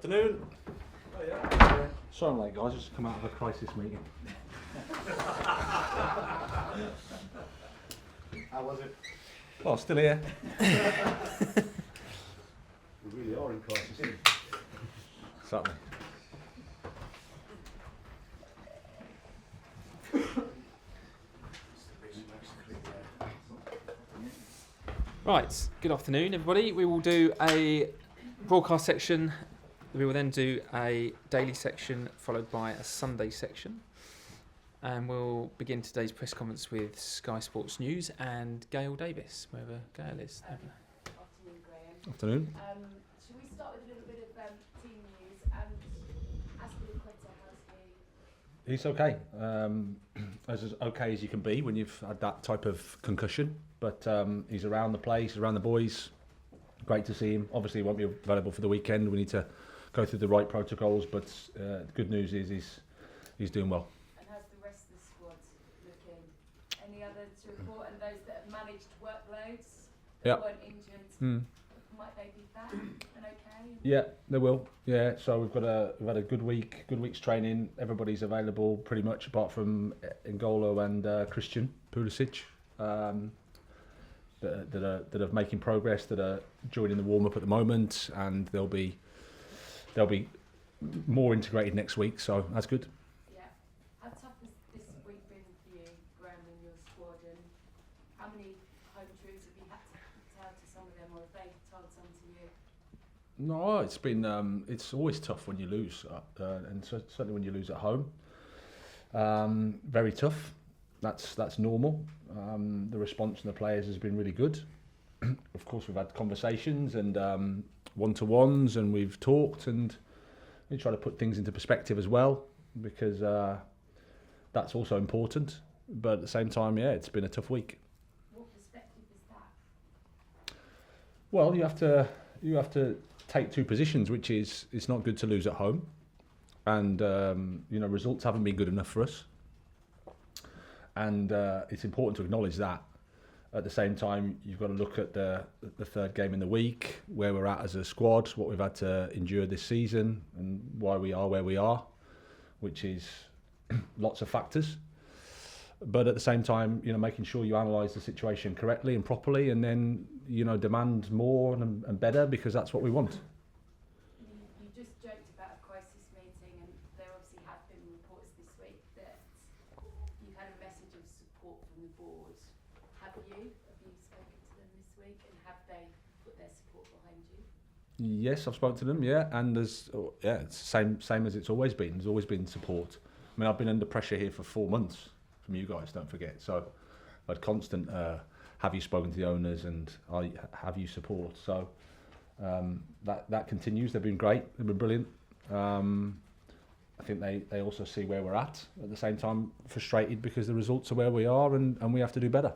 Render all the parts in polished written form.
Afternoon. Oh yeah. Sorry I'm late, guys. Just come out of a crisis meeting. How was it? Well, still here. We really are in crisis. Certainly. Right, good afternoon everybody. We will do a broadcast section, we will then do a daily section followed by a Sunday section, and we'll begin today's press conference with Sky Sports News and Gail Davis, wherever Gail is. Afternoon, Graham. Afternoon. Should we start with a little bit of team news and ask the Quetta, how's he? He's okay. As okay as you can be when you've had that type of concussion. But he's around the place, around the boys. Great to see him. Obviously, he won't be available for the weekend. We need to go through the right protocols. But the good news is he's doing well. And how's the rest of the squad looking? Any other to report? And those that have managed workloads that weren't injured, might they be back and okay? Yeah, they will. Yeah, so we've had a good week's training. Everybody's available pretty much, apart from N'Golo and Christian Pulisic. That are making progress, that are joining the warm up at the moment, and they'll be more integrated next week. So that's good. Yeah. How tough has this week been for you, Graham, and your squad? And how many home truths have you had to tell to some of them, or have they told some to you? No, it's been it's always tough when you lose, and certainly when you lose at home. Very tough. That's normal. The response from the players has been really good. Of course, we've had conversations and one-to-ones, and we've talked, and we try to put things into perspective as well, because that's also important. But at the same time, yeah, it's been a tough week. What perspective is that? Well, you have to take two positions, which is it's not good to lose at home, and results haven't been good enough for us. And it's important to acknowledge that. At the same time, you've got to look at the third game in the week, where we're at as a squad, what we've had to endure this season, and why we are where we are, which is lots of factors. But at the same time, making sure you analyse the situation correctly and properly, and then demand more and better, because that's what we want. You just joked about a crisis meeting, and there obviously have been reports this week that you've had a message of support from the board. Have you spoken to them this week, and have they put their support behind you? Yes, I've spoken to them, and it's the same as it's always been. There's always been support. I mean, I've been under pressure here for 4 months from you guys, don't forget. So I'd constant, have you spoken to the owners, and have you support? So that continues. They've been great. They've been brilliant. I think they also see where we're at the same time, frustrated because the results are where we are, and we have to do better.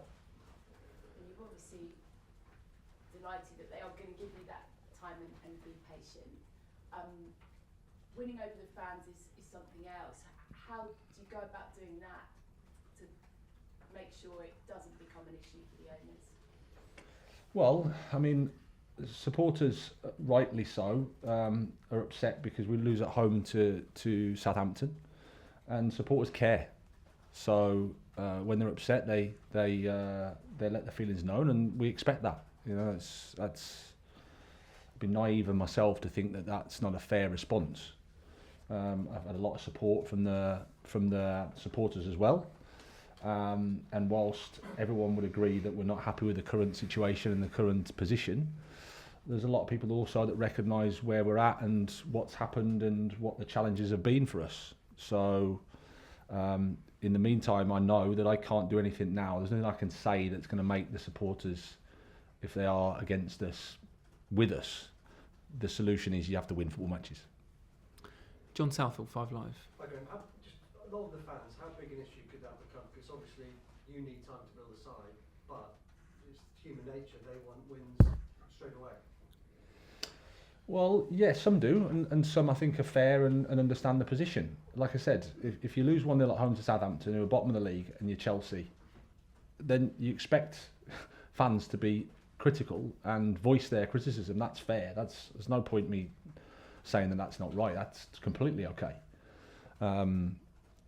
And you've obviously delighted that they are going to give you that time and be patient. Winning over the fans is something else. How do you go about doing that to make sure it doesn't become an issue for the owners? Well, I mean, supporters, rightly so, are upset because we lose at home to Southampton, and supporters care. So when they're upset, they let their feelings known, and we expect that. That's been naive of myself to think that that's not a fair response. I've had a lot of support from the supporters as well. And whilst everyone would agree that we're not happy with the current situation and the current position, there's a lot of people also that recognise where we're at and what's happened and what the challenges have been for us. So in the meantime, I know that I can't do anything now. There's nothing I can say that's going to make the supporters, if they are against us, with us. The solution is you have to win football matches. John Southall, 5 Live. Okay, just a lot of the fans, how big an issue could that become? Because obviously you need time to build a side, but it's human nature, they want wins straight away. Well, yeah, some do, and some I think are fair and understand the position. Like I said, if you lose 1-0 at home to Southampton, who are bottom of the league, and you're Chelsea, then you expect fans to be critical and voice their criticism. That's fair. There's no point me saying that that's not right. That's completely okay. And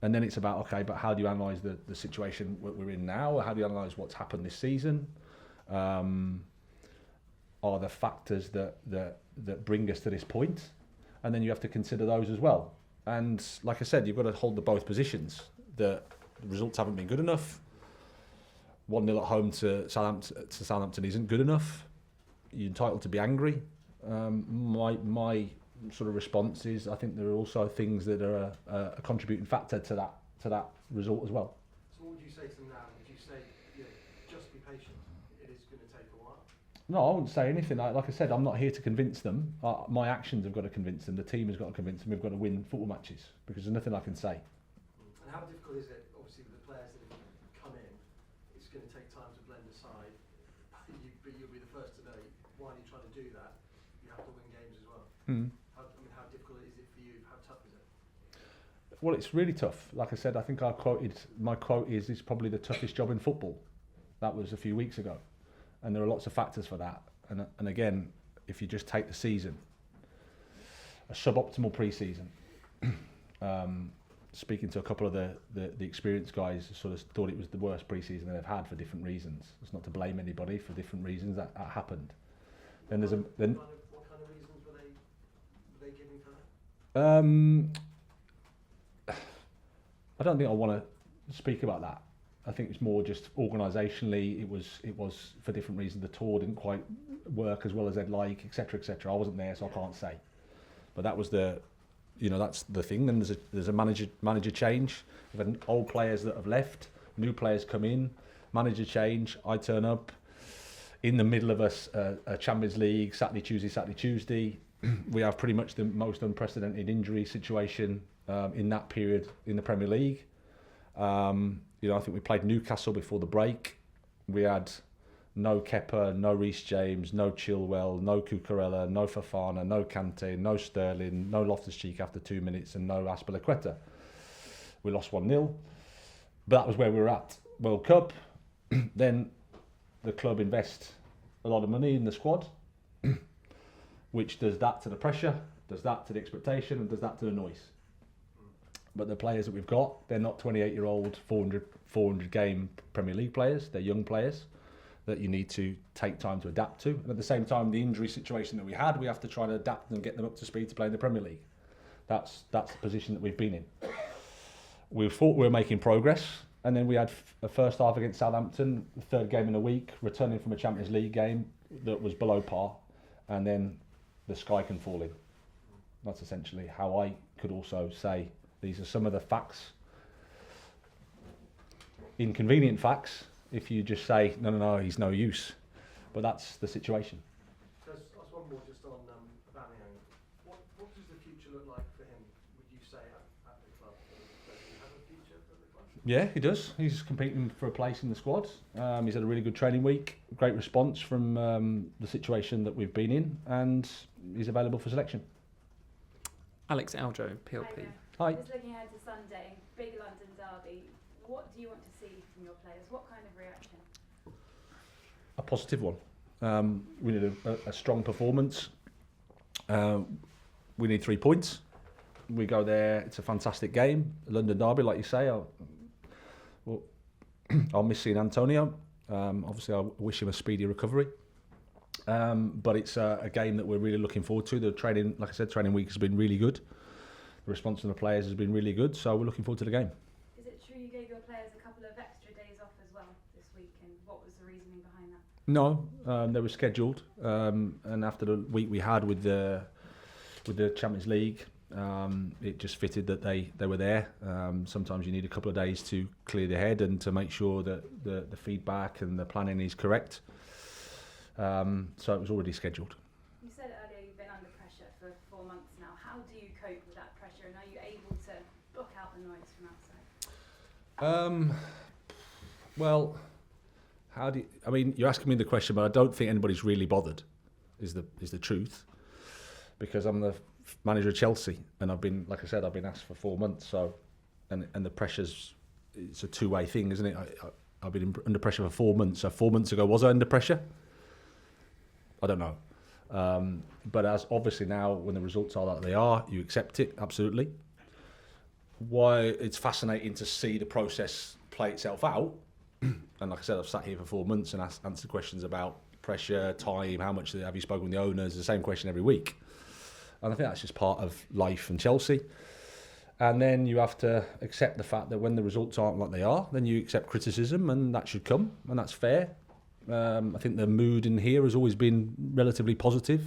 then it's about, okay, but how do you analyse the situation we're in now? How do you analyse what's happened this season? Are there factors that bring us to this point? And then you have to consider those as well. And like I said, you've got to hold the both positions. The results haven't been good enough. 1-0 at home to Southampton isn't good enough. You're entitled to be angry. My sort of response is, I think there are also things that are a contributing factor to that result as well. So what would you say to them now? Would you say, just be patient? It is going to take a while. No, I wouldn't say anything. Like I said, I'm not here to convince them. My actions have got to convince them. The team has got to convince them. We've got to win football matches because there's nothing I can say. And how difficult is it, obviously, with the players that have come in? It's going to take time to blend aside. But you'll be the first to know, while you're trying to do that, you have to win games as well. How difficult is it for you? How tough is it? Well, it's really tough. Like I said, I think my quote is, it's probably the toughest job in football. That was a few weeks ago. And there are lots of factors for that. And again, if you just take the season, a suboptimal pre-season, speaking to a couple of the experienced guys, sort of thought it was the worst pre-season they've had for different reasons. It's not to blame anybody, for different reasons that happened. Then there's What kind of reasons were they giving for that? I don't think I want to speak about that. I think it's more just organisationally, it was for different reasons. The tour didn't quite work as well as they'd like, etc., etc. I wasn't there, so I can't say. But that was that's the thing. Then there's a manager change. We've had old players that have left, new players come in, manager change. I turn up in the middle of a Champions League, Saturday, Tuesday. We have pretty much the most unprecedented injury situation in that period in the Premier League. I think we played Newcastle before the break. We had no Kepa, no Reece James, no Chilwell, no Cucurella, no Fofana, no Kante, no Sterling, no Loftus-Cheek after 2 minutes, and no Azpilicueta. We lost 1-0, but that was where we were at. World Cup, then the club invest a lot of money in the squad, which does that to the pressure, does that to the expectation, and does that to the noise. But the players that we've got, they're not 28-year-old, 400 game Premier League players. They're young players that you need to take time to adapt to. And at the same time, the injury situation that we had, we have to try to adapt and get them up to speed to play in the Premier League. That's the position that we've been in. We thought we were making progress, and then we had a first half against Southampton, the third game in a week, returning from a Champions League game that was below par, and then the sky can fall in. That's essentially how I could also say these are some of the facts, inconvenient facts, if you just say, no, he's no use. But that's the situation. So I'll ask one more just on Aubameyang. What does the future look like for him, would you say, at the club? Does he have a future at the club? Yeah, he does. He's competing for a place in the squad. He's had a really good training week, great response from the situation that we've been in, and he's available for selection. Alex Aljo, PLP. Hi. Just looking ahead to Sunday, big London derby. What do you want to see from your players? What kind of reaction? A positive one. We need a strong performance. We need 3 points. We go there, it's a fantastic game. London derby, like you say. I'll miss seeing Antonio. Obviously, I wish him a speedy recovery. But it's a game that we're really looking forward to. The training, like I said, training week has been really good. The response from the players has been really good, so we're looking forward to the game. Is it true you gave your players a couple of extra days off as well this week, and what was the reasoning behind that? No, they were scheduled, and after the week we had with the Champions League, it just fitted that they were there. Sometimes you need a couple of days to clear the head and to make sure that the feedback and the planning is correct. So it was already scheduled. You said earlier you've been under pressure for 4 months now. How do you cope with that pressure, and are you able to block out the noise from outside? Well, you're asking me the question, but I don't think anybody's really bothered, is the truth, because I'm the manager of Chelsea, and I've been asked for 4 months, so, and the pressure's, it's a two-way thing, isn't it? I've been under pressure for 4 months, so 4 months ago, was I under pressure? I don't know. But as obviously now, when the results are that they are, you accept it, absolutely. Why it's fascinating to see the process play itself out. And like I said, I've sat here for 4 months and answered questions about pressure, time, how much have you spoken with the owners, the same question every week. And I think that's just part of life and Chelsea. And then you have to accept the fact that when the results aren't like they are, then you accept criticism, and that should come, and that's fair. I think the mood in here has always been relatively positive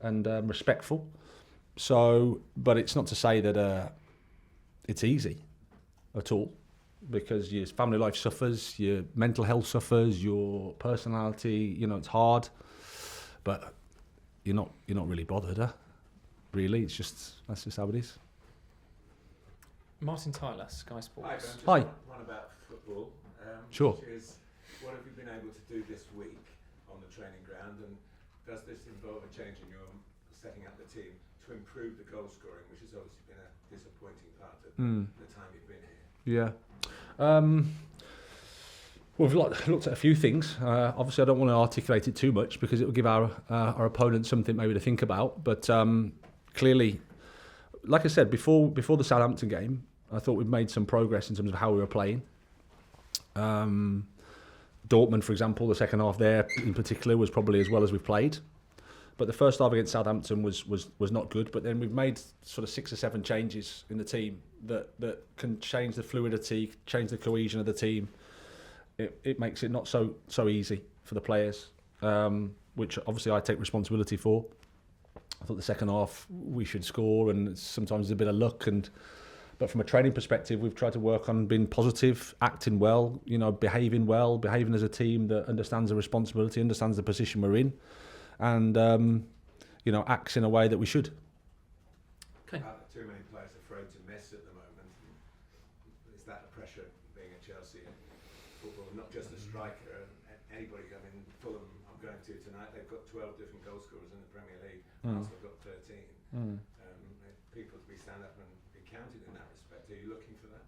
and respectful. So, but it's not to say that it's easy at all, because your family life suffers, your mental health suffers, your personality, it's hard, but you're not really bothered, huh? Really, that's just how it is. Martin Tyler, Sky Sports. Hi. One about football. Sure. Which is, what have you been able to do this week on the training ground, and does this involve a change in your setting up the team to improve the goal scoring, which has obviously been a disappointing part of the time you've been here? Yeah. We've looked at a few things. Obviously, I don't want to articulate it too much because it will give our opponents something maybe to think about. But clearly, like I said, before the Southampton game, I thought we'd made some progress in terms of how we were playing. Dortmund, for example, the second half there in particular was probably as well as we've played. But the first half against Southampton was not good. But then we've made sort of 6 or 7 changes in the team that can change the fluidity, change the cohesion of the team. It makes it not so easy for the players, which obviously I take responsibility for. I thought the second half we should score, and sometimes there's a bit of luck. But from a training perspective, we've tried to work on being positive, acting well, behaving well, behaving as a team that understands the responsibility, understands the position we're in, and acts in a way that we should. Okay. Are too many players afraid to miss at the moment? Is that the pressure being at Chelsea and football? Not just a striker, anybody. I mean, Fulham, I'm going to tonight. They've got 12 different goal scorers in the Premier League. Arsenal have got 13. People to be stand up and be counted in that respect. Are you looking for that?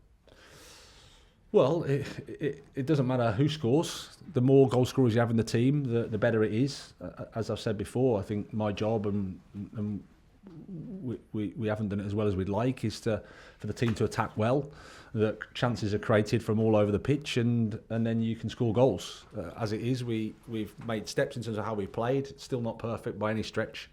Well, it doesn't matter who scores. The more goal scorers you have in the team, the better it is. As I've said before, I think my job, and we haven't done it as well as we'd like, is for the team to attack well, that chances are created from all over the pitch, and then you can score goals. As it is, we've made steps in terms of how we played. It's still not perfect by any stretch.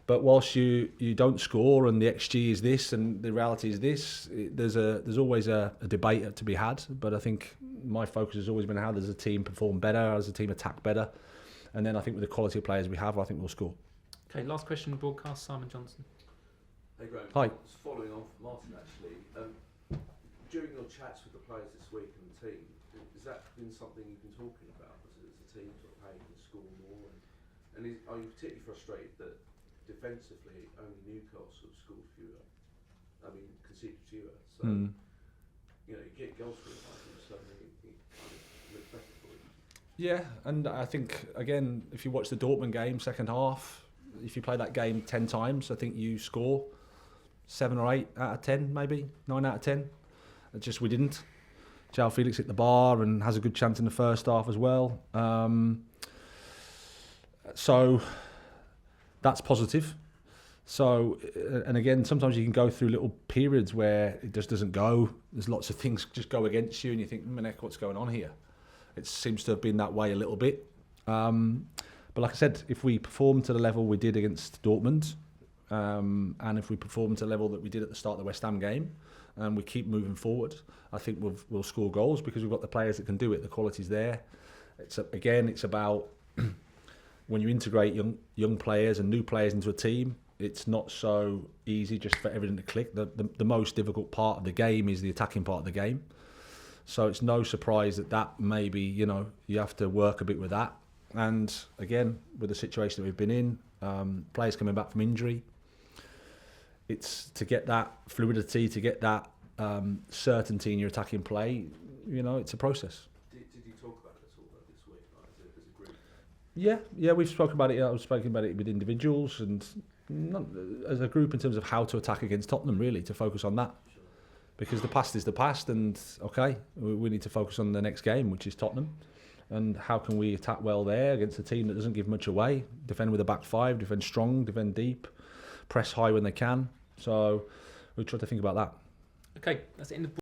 But whilst you don't score and the XG is this and the reality is this, there's always a debate to be had. But I think my focus has always been how does the team perform better, how does the team attack better, and then I think with the quality of players we have, I think we'll score. Okay, last question, broadcast, Simon Johnson. Hey Graham, Hi. Just following on from Martin actually, during your chats with the players this week and the team, has that been something you've been talking about as a team, sort of how you can score more, and are you particularly frustrated that defensively only Newcastle have scored fewer, conceded fewer, so you get goal scoring items, so it kind of looks better for you. Yeah, and I think again, if you watch the Dortmund game second half, if you play that game 10 times, I think you score 7 or 8 out of 10, maybe 9 out of 10. We didn't. João Felix hit the bar and has a good chance in the first half as well. So that's positive. So, and again, sometimes you can go through little periods where it just doesn't go. There's lots of things just go against you, and you think, what's going on here? It seems to have been that way a little bit. But like I said, if we perform to the level we did against Dortmund, and if we perform to the level that we did at the start of the West Ham game, and we keep moving forward, I think we'll score goals because we've got the players that can do it. The quality's there. It's about when you integrate young players and new players into a team, it's not so easy just for everything to click. The most difficult part of the game is the attacking part of the game. So it's no surprise that maybe, you have to work a bit with that. And again, with the situation that we've been in, players coming back from injury, it's to get that fluidity, to get that certainty in your attacking play, it's a process. Did you talk about it at all this week, as a group? Yeah, we've spoken about it. I've spoken about it with individuals and not as a group in terms of how to attack against Tottenham, really, to focus on that. Sure. Because the past is the past, and okay, we need to focus on the next game, which is Tottenham. and how can we attack well there against a team that doesn't give much away, defend with a back five, defend strong, defend deep, press high when they can. So we try to think about that. Okay, that's the end of